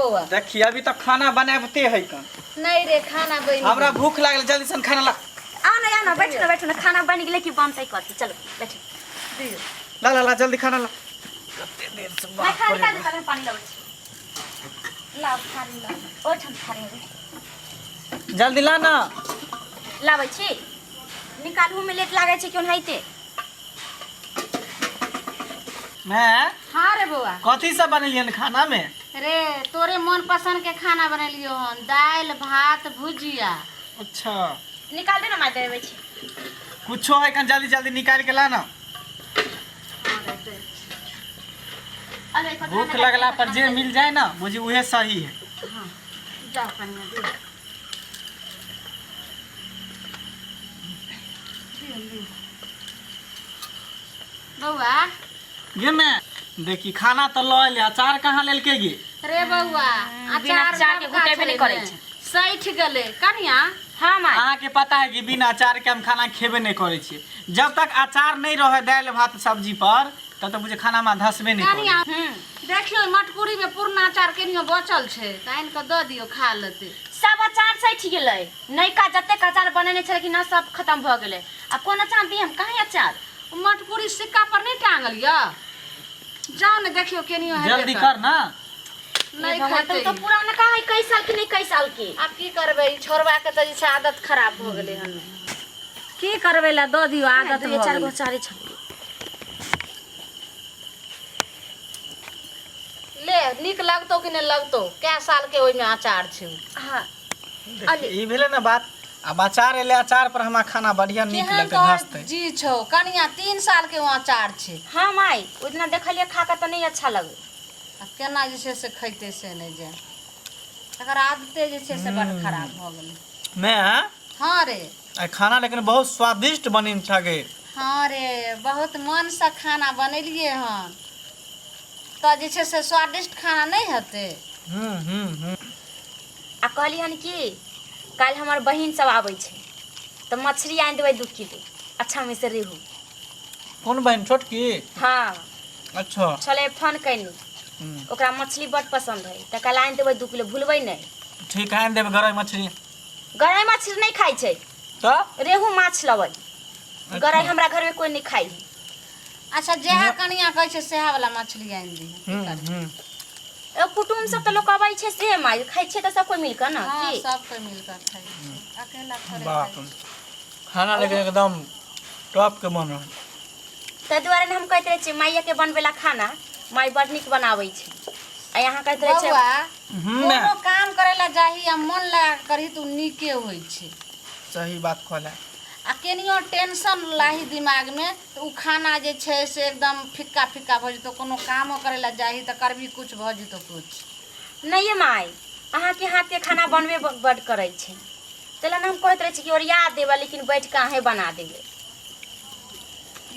बउआ देखिए अभी तक खाना बनाबते है कन नहीं रे खाना बन हमरा भूख लागल जल्दी से खाना ला आ ना बैठो ना खाना बन गेले कि बनतै कथि चलो बैठो दियो ला ला ला जल्दी खाना ला कते देर से मैं बात खाली करे का पानी लाबै छी ला खाली ला ओ ठम खाली जल्दी ला ना लाबै छी निकालू में लेट लागै छै क्यों हाइते मैं हाँ रे बउआ कथी सब बनेलियन खाना में रे तोरे मन पसंद के खाना बनलियो हन दाल भात भुजिया अच्छा निकाल दे ना मैं देबै छी कुछो है कन जल्दी जल्दी निकाल के ला ना अरे भूख लगला पर जे मिल जाए ना मुझे वही सही है हाँ जा कन्या दे बउआ ये मैं देखी खाना तो लो ले अचार कहाँ लेल के गे रे बउआ बिना अचार के गुटेबे नहीं करै छै सैठ गेले कन्या हां माय अहाँ के पता है कि बिना अचार के हम खाना खेबे नहीं करे छी जब तक अचार नहीं रहे दाल भात सब्जी पर तब तक मुझे खाना में धसबे नहीं कन्या करे देखियो मटकुरी में पूर्णा अचार केनियो बचल छै ताइन के द दियो खा लेते सब अचार सैठ गेलै नैका जते अचार बनेने छलै कि ना सब खत्म भ गेलै आ कोन अचार दी हम कहाँ अचार मटकुरी सिक्का पर नहीं टांगल या जाओ ने देखियो केनियो है जल्दी कर ना नहीं खाते खाते तो पुराना का है कई साल की नहीं कई साल की अब की करबे छोरबा के त जैसे आदत खराब हो गेले हन की करबे ला द दियो आदत दो हो चार गेलै। गो अचारे छलै ले निक लगतो कि नहीं लगतो कै साल के ओइ में अचार छै हां देखी, ई भेले ना बात अब अचार एले अचार पर हमारा खाना बढ़िया नीक केहन लगते तोहर धसते जी छौ कनिया 3 साल के वो अचार छै हां माय उतना देखलिए खा के तो नहीं अच्छा लगे आ केना जे छै से खैते से नहीं जे तकर आदते जे छै से बड़ खराब हो गेलै मैं हाँ रे आ खाना लेकिन बहुत स्वादिष्ट बनिन छगे हाँ रे बहुत मन से खाना बनेलिए हन तो जे छै से स्वादिष्ट खाना नहीं हेते आ कहली हन कि काल हमार बहिन सब आबै छै तो मछली आनि देबै 2 किलो अच्छा में से रेहू कौन बहन छोटकी हाँ अच्छा छले फोन कैनी ओकरा मछली बड़ पसंद है तो कल आनि देबै 2 किलो भूलबै नहीं ठीक है देव गरई मछली गरई मछली नहीं खाई छै तो रेहू माछ लबै गरई हमरा घर में कोई नहीं खाई है अच्छा जेहा कनिया कहै छै सेहा वाला मछली आनि दी कुटुम सब तो लोग अबै छै से माय खाई छै तो सब कोई मिलकर ना हाँ की सब कोई मिलकर खाई छै अकेला थोड़े बाप खाई छै। खाना लेकिन एकदम टॉप के बन रहा ताहि दुआरे हम कहते रहे माइया के बनबेला खाना माई बड़ नीक बनाबै छै आ यहाँ कहते रहे बउआ कोनो काम करेला जाही आ मन लगा के करही तो नीके होई छै सही बात कहला आ केनियो टेंशन लाही दिमाग में तो उ खाना जे छै से एकदम फिक्का फिक्का भ जतो कोनो कामो करेला जाही तो करबी कुछ भ जतो कुछ नहीं माई अहाँ के हाथ के खाना बनबे बड़ करे छै चला हम कहते रहे कि ओरिया देबा लेकिन बैठ के अहे बना देबे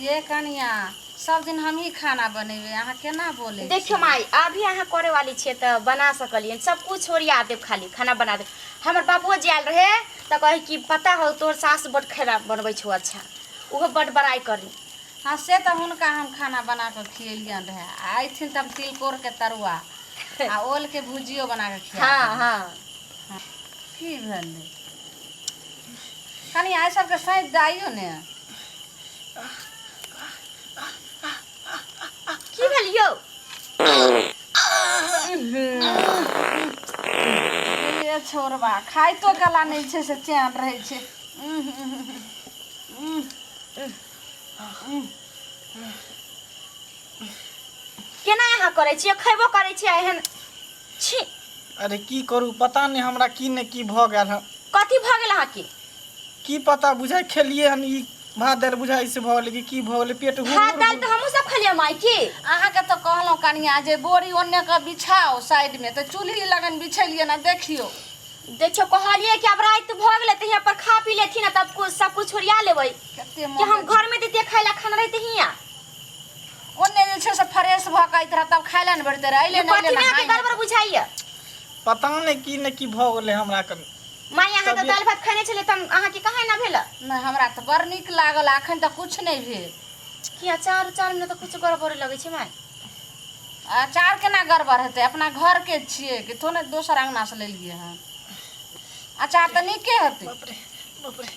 ये कनिया सब दिन हम ही खाना बनेबे अहाँ केना बोले देखियो माई अभी अहाँ करे वाली छे तो बना सकलिए सब कुछ ओरिया देब खाली खाना बना दे हमर बाबुओ जायल रहे तो कहे कि पता हो तोर सास बड़ खराब बनबै छौ अच्छा उहो बड़ बड़ाई करी हाँ से तो हुनका हम खाना बना के खियलियन रहे आइथिन तब तिलकोर के तरुआ आ ओल के भुजियो बना के खिया हाँ हाँ की भेलै कनिया आई सब के साइड दाइयो ने की भेलियो ये छोरबा खाई तो गला नहीं छै से चैन रहे छै केना यहाँ करे छियै खैबो करे छियै एहन छी अरे की करू पता नहीं हमरा की ने की भ गेल है कथी भ गेल अहाँ की पता बुझाई खेलिए हन ई भात दाल बुझाई से भ गेल की भ गेल पेट भात दाल तो हमहू सब खलिए माई की अहाँ के तो कहलौं कनिया जे बोरी ओन्ने के बिछाओ साइड में तो चूल्ही लगन बिछेलिए ना देखियो देखियो कहलिए कि अब रात भ गेले त यहाँ पर खा पी लेथिन न तब कुछ सब कुछ छोड़िया लेबै कते कि हम घर में देते खाइला खाना रहते हिया ओन्ने जे छै से फ्रेश भ कइत रह तब खाइला न बढ़ते रह अइले कथी में के नहीं गड़बड़ बुझाइया पता नहीं की भ गेले हमरा कन माई यहाँ तो दाल भात खाने छले त अहाँ के कहे ना भेला नहीं हमरा तो बड़ निक लागल अखन तो कुछ नहीं भेल कि अचार में तो कुछ गड़बड़ लगे छै माई अचार केना गड़बड़ हेतै? अपना घर के छियै कि थोड़े दोसर अंगना से लेलियै हँ। अचार तऽ नीके हेतै। बाप रे बाप रे।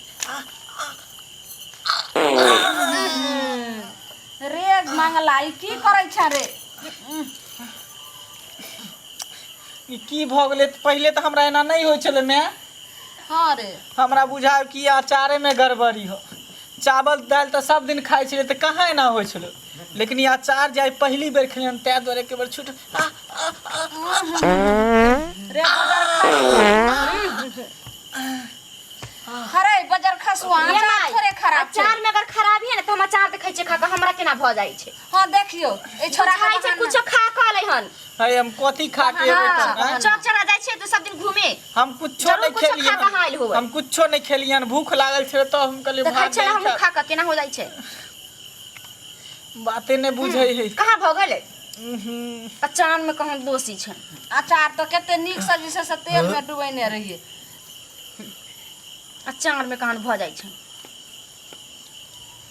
रे मंगला ई की करै छ रे? ई की भऽ गेलै? पहिले तऽ हमरा एना नहीं होइ छलै माय। हाँ रे, हमरा बुझाय कि अचारे में गड़बड़ी हो। चावल दाल तो सब दिन खाई छले तो कहाँ एना होइ छलो, लेकिन ये अचार जे पहली बेर खलियन तै दुआरे एक बेर छूट। रे खरे बजर खसुआ अचार थोड़े खराब छै। अचार में अगर खराबी है ना तो हम अचार देखै छै खा के हमरा केना भ जाई छै। हां देखियो ए छोरा खाई छै कुछो खा के आलै हन। अरे हम कथी खा के एबै त? चौक चढ़ा जाई छै तो सब दिन घूमे। हम कुछो नहीं खेलियन। हम कुछो नहीं खेलियन, भूख लागल छै तो हम कहलिए भात देखै छै हम खा के केना हो जाई छै। बाते नहीं बुझै है। कहां भ गेलै? अचार में कहां दोषी छै? अचार तो कते नीक से जैसे से तेल में डुबैने रहिए। अचार में कहां भ जाई छै?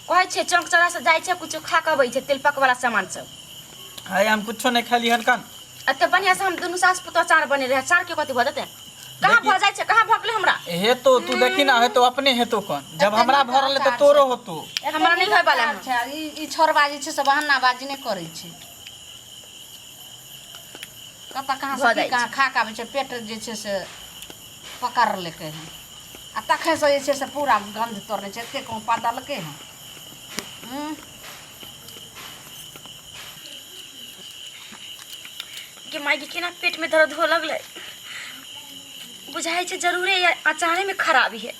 कहै छै चौक चढ़ा से जाई छै कुछो खा के आबै छै तेल पक वाला सामान सब। हाय हम कुछो नहीं खेलियन कन। अते बढ़िया से हम दुनु सास पुतो अचार बने रहे। अचार के कथि भ जेतै? कहां भ जाई छै? कहां भगले हमरा? हे तो तू देखी ना, हे तो अपने हे तो कन। जब हमरा भरल त तोरो होतो। हमरा नहीं होय वाला छै। ई छोरबाजी छै से बहानाबाजी नहीं करै छै। कत कहां से कहां खा के आबै छै, पेट जे छै से पकड़ लेके है। आ तखन से जे छै से पूरा गंध तोड़ने छै, एते कहूं पादलके है। के माई के केना पेट में दर्द हो लगले। बुझाई छै जरूरे ये अचारे में खराबी है।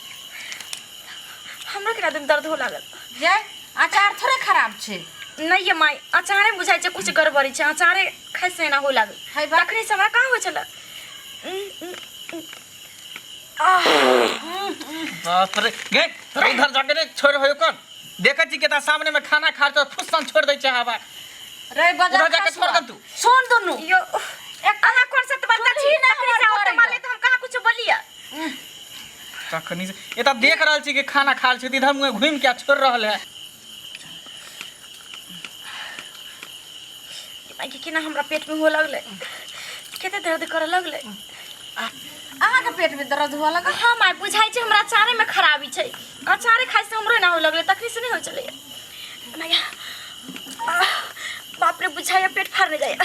हमरा केना दिन दर्द हो लागल। जे अचार थोड़े खराब छै। नहीं ये माई अचारे बुझाई छै कुछ गड़बड़ी छै। अचारे खाइ से ना हो लागल। है बा तखनी से हमरा कहां हो छला। बाप रे गे उधर जाके रे छोड़ होयो कन। देखै छी केता सामने में खाना खा तो फुसन छोड़ दै छै हवा। रे बजा उधर जाके छोड़ दन तू। सुन दुनु यो एक अहाँ कोन से बात छी ना हमरा से मारले त हम कहां कुछ बोलिया। तखनी से एता देख रहल छी कि खाना खा छै, इधर मुंह घूम के छोड़ रहल है। माई के केना हमरा पेट में हो लगले। केते दर्द करे लगले। अहाँ के पेट में दर्द हुआ लगा? हां माई बुझाई छै हमरा अचारे में खराबी छै। अचारे खाइ से हमरो ना हो लगले, तखनी से नहीं हो चले। माई बाप रे बुझाया पेट फाड़ने जाए।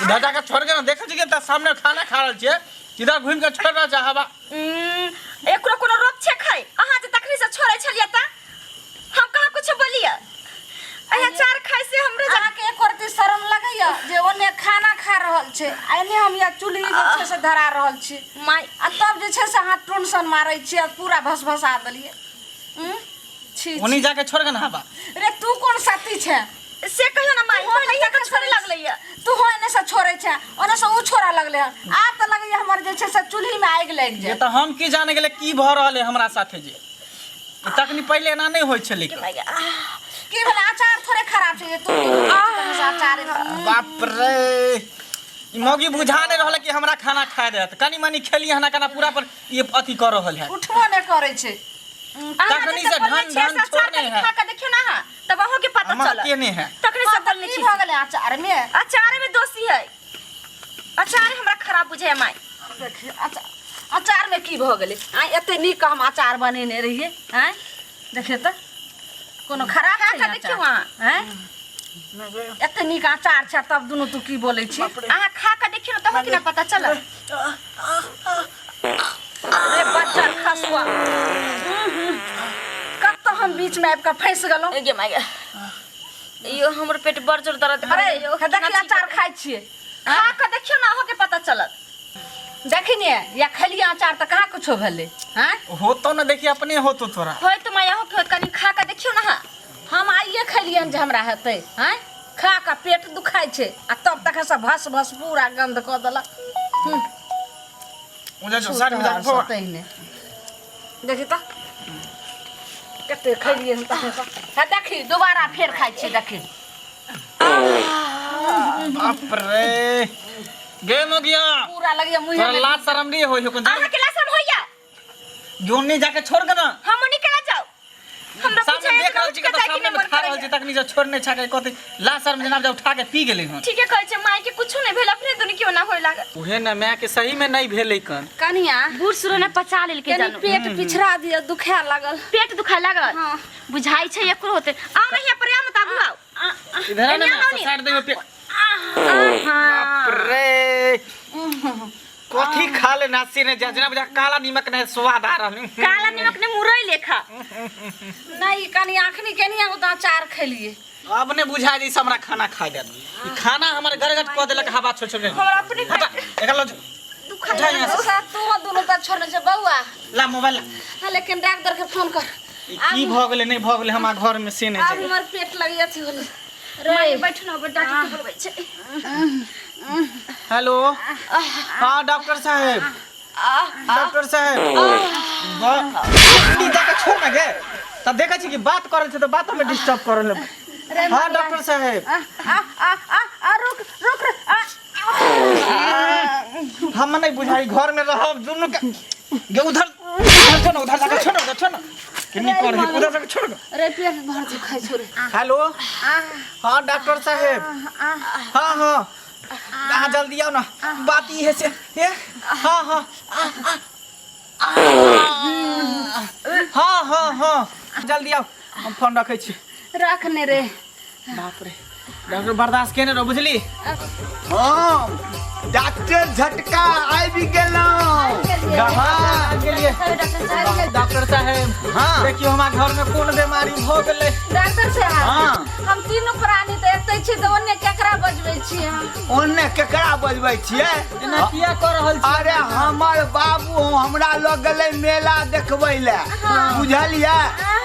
इधर जाके छोड़ के ना देखै छी के सामने खाना खा रहल छै, इधर घूम के छोड़ रहल छै हवा। एकरो कोनो रोक छै खाई? अहाँ जे तखनी से छोड़ै छलिए त हम कहां कुछ बोलिया। अचार खाइ से हमरे अहाँ के एक रती शर्म लगैया जे ओने खाना खा रहल छै, एने हम या चुल्ही जे छै से धरा रहल छी। माई आ तब जे छै से अहाँ टुनसन मारै छियै, पूरा भसभसा देलिए। छी ओनी जाके छोड़ के ना हवा। रे तू कोन सती छै? से कहियो ना माई पहिले ये के छोड़े लगलैया। तू हो एने से छोड़े छै, ओने से उ छोड़ा लगले। आ त लगैया हमर जे छै से चुल्ही में आगि लाग ये जाए। तो हम की जाने गेले की भ रहल है हमरा साथे जे। तखनी पहले एना नहीं होय छले। की भेलै? अचार थोड़े खराब छै तू अचार। बाप रे ई मौगी बुझा नहीं रहल कि हमरा खाना खाए देत। कनी मनी खेली हना कना पूरा पर ये अथी कर रहल है। उठबो नहीं करे छै। तखनी से ढन छोड़ने है। खा के देखियो ना हां तब अहो के पता हम चला। के नहीं है। तखनी से बोलने की छी भ गेलै अचार में? अचारे में दोषी है। अचारे हमरा खराब बुझाय माई। देखिए अचार में की भ गेलै? आ एते नीक हम अचार बनेने रहिए। हैं देखिए त कोनो खराब खा छै के देखियो वहां। हैं एते नीक अचार छै तब दुनु तू की बोलै छी? अहाँ खा के देखियो ना तब के ना पता चला। रे बच्चा खसुआ कब तो हम बीच में आब के फंस गेलौ। गे माई यो हमर पेट बड़ जोर दर्द अरे देखिए अचार खाइ छिए। खा के देखियो ना अहो के पता चलत। देखिने या खलिया अचार त कहाँ कुछो भेलै। हैं हो तो ना देखिए अपने हो तो तोरा। होय त माई अहो के कनी खा के देखियो ना। हम आइए खलियन जे हमरा हेतै। हैं खा के पेट दुखाइ छै आ तब तक से भस भस पूरा गंध क देलक। उधर जो साइड में जाके फोड़। देखी त कते खलियन तखन से। है देखी दोबारा फेर खाइ छी। देखी बाप रे गे मोगिया पूरा लगिया मुंह तोरा में। लाज शरम नहीं होय कोन। अहाँ के लासन होइया। जोनी जाके छोड़ के ना हम निकल जाओ। हमरा सामने पूछे देख रहल छी के सामने में खा रहल छी तखनी जे छोड़ने छाके कथि लाशर में जनाब उठा के पी गेलै हन ठीक है कहै छै माय के कुछो नहीं भेल अपने दुनी क्यों ना होय लागल उहे न माय के सही में नहीं भेलै कन कनिया बूढ़ सुरो ने पचा लेल के जानो पेट पिछड़ा दिया दुखा लागल पेट दुखाय लागल हां बुझाई छै एकरो होते आ नहीं यहाँ पर मत आबू आओ इधर ना साइड दे पे बाप रे कथी खा ले नासी ने जना बुझा काला नमक ने स्वाद आ रहल काला नमक ने मुरई लेखा नहीं कनी आखनी केनिया उता अचार खैलिए अब ने बुझा दी हमरा खाना खा दे ई खाना हमर गरगट क देलक हवा छोड़ छोड़ हमरा अपने एकलो दुखाय तू दोनों त छोड़ने छ बौआ ला मोबाइल हां लेकिन डॉक्टर के फोन कर की भ गेलै नहीं भ गेलै हमरा घर में से नहीं अब हमर पेट लगिया थी होले रे बैठ ना बेटा के बोलबै छै हेलो हाँ डॉक्टर साहब डॉक्टर साहब नी जाके छोड़ ना गे तब देखा छी कि बात करल छै तो बात में डिस्टर्ब करल हाँ डॉक्टर साहब रुक रुक हम नहीं बुझाई घर में रहो दोनों के गे उधर छोड़ उधर जाके छोड़ किन्नी कर है उधर जाके छोड़ रे पेट भर दुखाय छोरे हेलो हाँ डॉक्टर साहब हाँ हाँ हाँ जल्दी आओ ना बात ये है से हाँ हाँ हाँ हाँ हाँ जल्दी आओ हम फोन रखे छी रखने रे बाप रे डॉक्टर बर्दाश्त केने रहो बुझली हाँ डॉक्टर झटका आबि गेलौ डॉक्टर साहब हाँ देखियो हमारे घर में कौन बीमारी हो गेलै डॉक्टर साहब हाँ हम तीनों प्राणी त एतै छी त ओन्ने केकरा बजबै छी हम ओन्ने केकरा बजबै छियै एना किया कर रहल छी अरे हमर बाबू हमरा लग गेलै मेला देखबै ले बुझलियै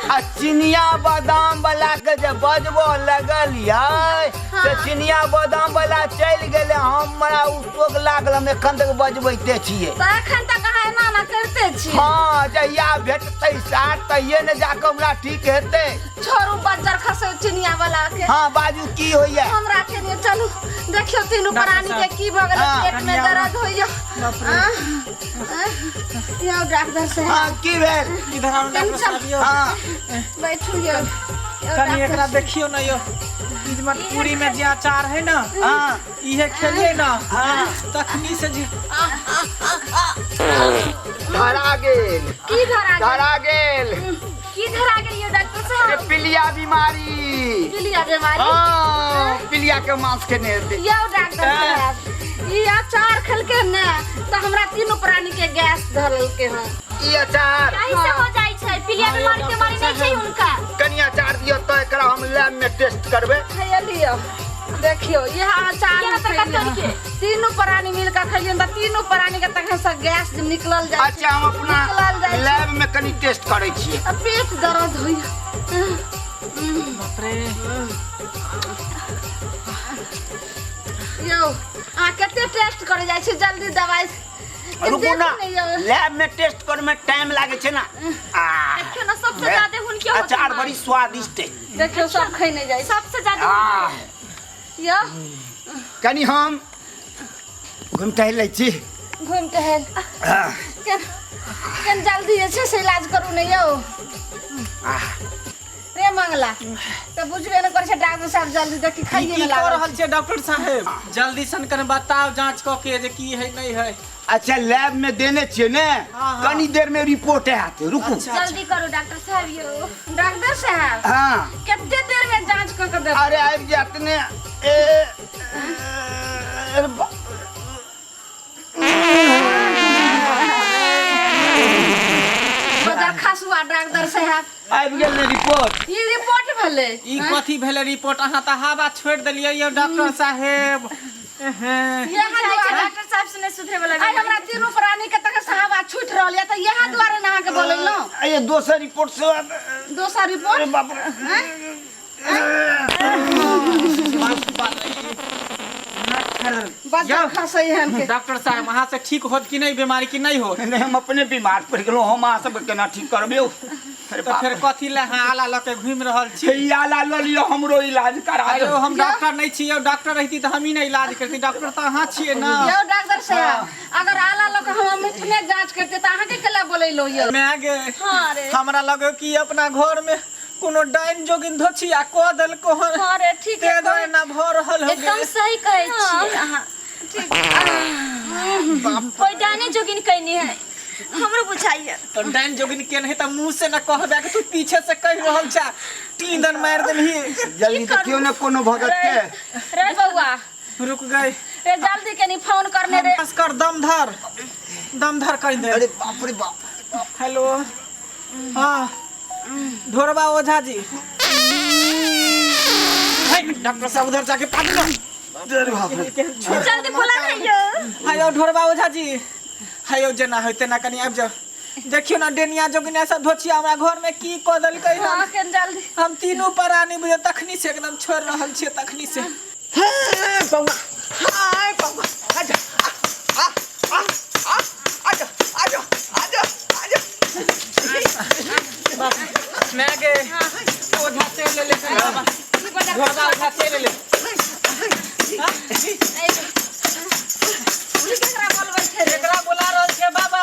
आ चिनिया बादाम वाला के जे बजबो लगलियै से चिनिया बादाम वाला चलि गेलै हमरा उसोग लागल हम एखन तक बजबैते छियै त एखन तक अहाँ एना ना करते छी हाँ जहिया भेटतै साथ तहिये ने जाके हमरा ठीक हेतै छोरू बज्जर खसे चिनिया वाला के हाँ बाजू की होइए हमरा के लिए चलू देखियो तीनों प्राणी के की भ गेल पेट में दर्द होइयो यो डॉक्टर साहब हाँ की भेल इधर आओ डॉक्टर साहब यो हाँ बैठू यो कनी एकरा देखियो ना यो इजमत पूरी में जे अचार है ना हाँ इहे खेलिए ना हाँ तखनी से जी धरा गेल की धरा गेल की धरा गेल यो डॉक्टर साहब अरे पिलिया बीमारी पिलिया बीमारी हाँ पिलिया के मांस खेने हेतै यो डॉक्टर साहब ई अचार खेलके ने त हमरा तीनों प्राणी के गैस धरल के हम ई अचार कैसे हो जाई छै पिलिया बीमारी के मारी नहीं छै उनका कनी अचार दियो तो एकरा हम लैब में टेस्ट करबै खाइए लियो देखियो यह अचार केना तरह खइलियो। के? तीनों प्राणी मिलकर खइलियो त तीनों प्राणी के तखन से गैस निकलल जाय अच्छा हम अपना निकलल जाय लैब में कनी टेस्ट करै छियै पेट दर्द होइया बाप रे यो आ कते टेस्ट करे जाय छी जल्दी दवाई रुकू ना लैब में टेस्ट करे में टाइम लागे छै ना देखियो ना सबसे ज्यादा हुनके होत अचार बड़ी स्वादिष्ट है देखियो सब खइने जाय सबसे ज्यादा हाँ यो कनी हम घूम टहलै छी घूम टहल केन जल्दी जे छै से इलाज करू ने यो रे मंगला त बुझबे न करे छै डॉक्टर साहब जल्दी देखि खाइए की न कर लागल रहल छै डॉक्टर साहब जल्दी सन कर बताओ जांच क के जे की है नहीं है अच्छा लैब में देने छियै ने हाँ। कनी देर में रिपोर्ट आयत रुकू अच्छा जल्दी करो डॉक्टर साहब यो डॉक्टर साहब हाँ कितने देर में जांच क के देब अरे आबि जात ने बदर खसुआ डॉक्टर साहब आबि गेल ने रिपोर्ट ई रिपोर्ट भेले ई कथी भेले रिपोर्ट अहाँ त हवा छोड़ देलियै यो डॉक्टर साहब डॉक्टर साहब से नहीं सुधरे वाला आई हमरा तीनों प्राणी के तक हवा छूट रहल या त यहां द्वारा ना के बोलै न ये दोसर रिपोर्ट से दोसर अरे रिपोर्ट बाप रे बदर खसै हन के डॉक्टर साहब अहाँ से ठीक होत कि नहीं बीमारी की नहीं हो नहीं हम अपने बीमार पड़ गेलहुँ हम अहाँ सबके केना ठीक करबै अरे तो फिर कथी ले अहाँ आला ल के घूम रहल छी ई आला लऽ लिअ हमरो इलाज करा अरे दो हम डॉक्टर नहीं छी यो डॉक्टर रहती तो हम ही नहीं इलाज करती डॉक्टर तो अहाँ छिए ना यो डॉक्टर साहब अगर आला लोग हम अपने जांच करते त अहाँ के केला बोलै लो यो मैं गे हां रे हमरा लगे कि अपना घर में कोनो डाइन जोगिन धोछिया को देल को अरे ठीक है दे ना भर रहल हो एकदम सही कहै छी अहाँ कोई डाने जोगिन कहनी है हमरो बुझाइए तो डाइन जोगिन केन है त मुंह से न कहबे कि तू पीछे से कह रहल छा तीन दन मार देलही जल्दी से क्यों न कोनो भगत के रे बउआ रुक गए रे जल्दी कनी फोन करने रे बस कर दम धर कर दे अरे बाप रे बाप हेलो हाँ ढोरबा ओझा जी डॉक्टर साहब उधर जाके पानी लो अरे बाप रे जल्दी बोला नहीं हायो ढोरबा ओझा जी हायो जना होते ना कनी आब जाओ देखियो ना डेनिया जोगिन ऐसा धोछिया हमरा घर में की क देल कहि जल्दी हम तीनों प्राणी बुझे तखनी से एकदम छोड़ रहल छिए तखनी से बउआ हाय बउआ आजा आजा आजा आजा आजा मैं के ओझा से ले बाबा ढोरबा ओझा से ले केकरा बोला रहल छे बाबा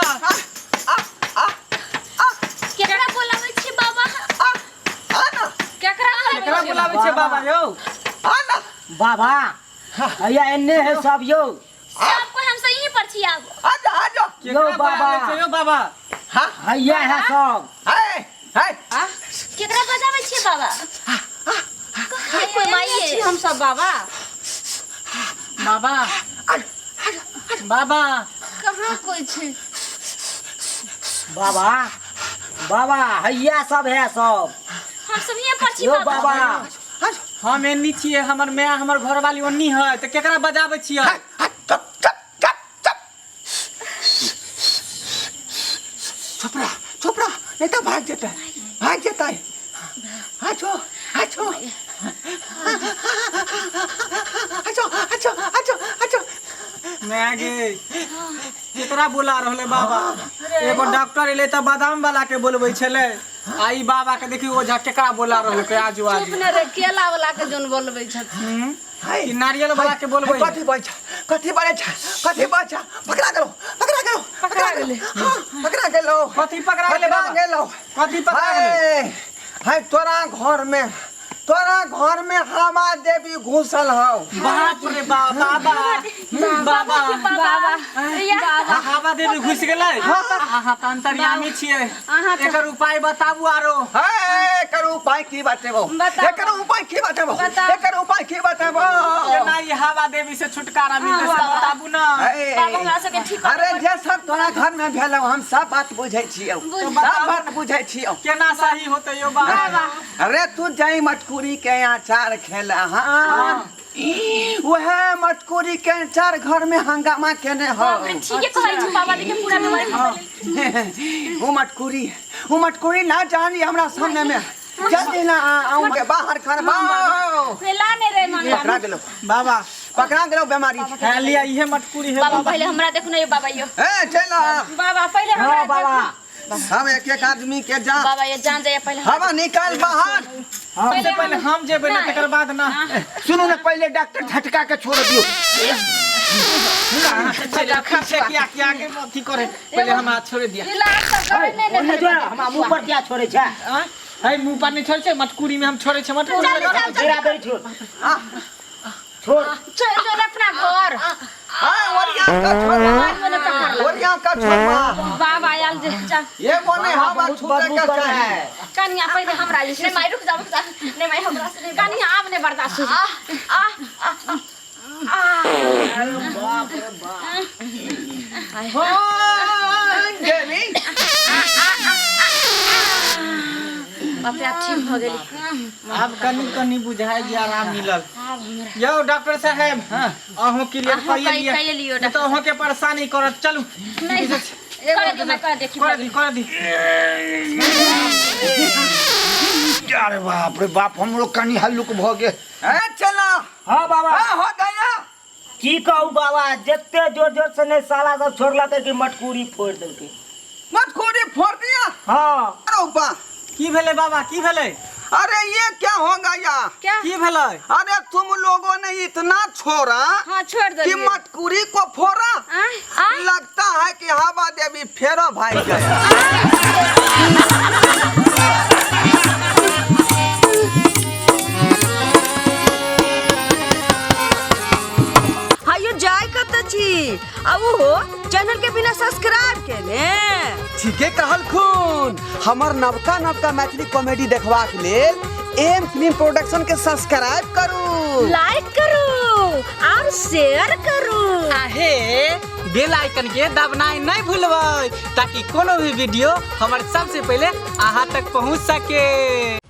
केकरा बोलाबै छी बाबा आना केकरा बोलाबै छे बाबा यौ आना बाबा भैया एन्ने है सब यो सब कोई हम सही पर छी आब आजा आजा केकरा बाबा। बोलाबै छे यौ बाबा हां भैया है सब हाय हाय केकरा बजाबै छी बाबा कोई माई हम सब बाबा बाबा बाबा कहाँ कोई छे बाबा बाबा हैया सब है सब हम सब यहीं पर छी यो बाबा बाबा हम एन्नी छिए हमर मैं हमर घरवाली ओन्नी है त केकरा बजाबै छिए चुप चुप चुप चुप चुप रहा नहीं तो भाग जाता है आजो आजो आजो आजो आजो आजो मैं आगे केकरा बोला रहले बाबा एगो डॉक्टर एले त बादाम वाला के बोलबै छले आई बाबा के देखी ओझा केकरा बोला रहले के आजू आजू चुप ने रे केला वाला के जोन बोलबै छथिन ई नारियल वाला के बोलबै कथी बचा पकड़ा गेलो कथी पकड़ा गेले बाबा कथी पकड़ा गेले हाय तोरा घर में हमा देवी घुसल हौ बाप रे बाबा बाबा बाबा हवा देवी घुस गेलै हां त अंतर्यामी छिए एकर उपाय बताबू आरो एकर उपाय की बतेबो ना ई हवा देवी से छुटकारा मिले से बताबू ना बाबा हमरा सबके ठीक अरे जे सब तोरा घर में भेलौ हम सब बात बुझै छियौ केना सही होते यो बाबा अरे तू जाई मटकुरी के अचार खेला हाँ वह मटकुरी के अचार घर में हंगामा केने हो ठीक है कहै छी बाबा देखे पूरा बीमारी वो मटकुरी ना जानी हमरा सामने में जल्दी ना आऊं के बाहर करबाओ लाने रे मन बाबा पकड़ा गेलो बीमारी है लिया इहे मटकुरी है बाबा पहले हमरा देखु नहीं बाबा यो ए चलो बाबा पहले हमरा बाबा हम एक आदमी के जान बाबा ये जान जाए पहले हवा निकाल बाहर सबसे पहले हम जेबै ना तकर बाद ना सुनो ना पहले डॉक्टर झटका के छोड़ दियो क्या के अथी करे पहले हमरा छोड़ दिया इलाज सब करे ओन्ने जो हम मुंह पर क्या छोड़े छै है मुंह पर नहीं छोड़े छै मटकुरी में हम छोड़े छै मटकुरी में तेरा बेर छोड़ चल अपना घर हां ओरिया का छोड़ बाबा आयल जे ये कोने हवा छूटे के चाहे कनिया पहले हमरा जे नहीं माई रुक जा नहीं माई हमरा से कनिया आब ने बर्दाश्त हो देवी बाप रे ठीक हो गेली अब कनी बुझाई जे आराम मिलल यौ डॉक्टर साहब अहों क्लियर कहिए लियो तो अहों के परेशानी करत चलू नहीं कर दे मैं कर देखी कर दी अरे बाप रे बाप हम लोग कनी हल्लुक भ गे चला हां बाबा हो गया की कहू बाबा जत्ते जोर से नहीं साला सब छोड़ला कि मटकुरी फोड़ देलके मटकुरी फोड़ दिया हां अरे बा की भेले बाबा की भेले अरे ये क्या हो गया की भेले अरे तुम लोगों ने इतना छोड़ा हां छोड़ दे कि मटकुरी को फोड़ा लगता है कि हवा देवी फेरो भाई गया अब वो चैनल के बिना सब्सक्राइब के ने ठीके कहल खून हमर नवका नवका मैथिली कॉमेडी देखबाक लेल एम फिल्म प्रोडक्शन के सब्सक्राइब करू, लाइक करू और शेयर करू। आहे बेल आइकन के दबनाई नहीं भूलबै ताकि कोनो भी वीडियो हमारे सबसे पहले अहाँ तक पहुंच सके।